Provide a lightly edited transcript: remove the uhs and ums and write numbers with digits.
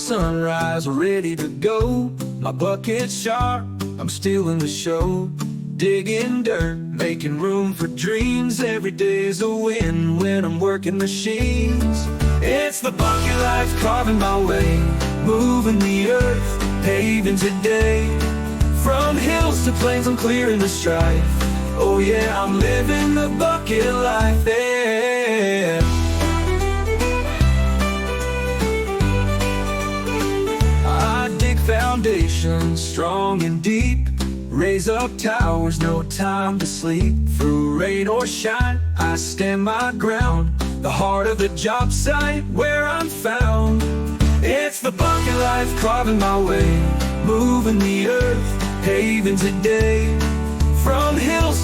sunrise, ready to go. My bucket's sharp, I'm still in the show. Digging dirt, making room for dreams. Every day's a win when I'm working machines. It's the bucket life, carving my way, moving the earth, paving today. From hills to plains, I'm clearing the strife. Oh yeah, I'm living the bucket life, yeah. I dig foundations strong and deep, raise up towers, no time to sleep. Through rain or shine, I stand my ground, the heart of the job site where I'm found. It's the bucket life, carving my way, moving the earth, paving today. From hills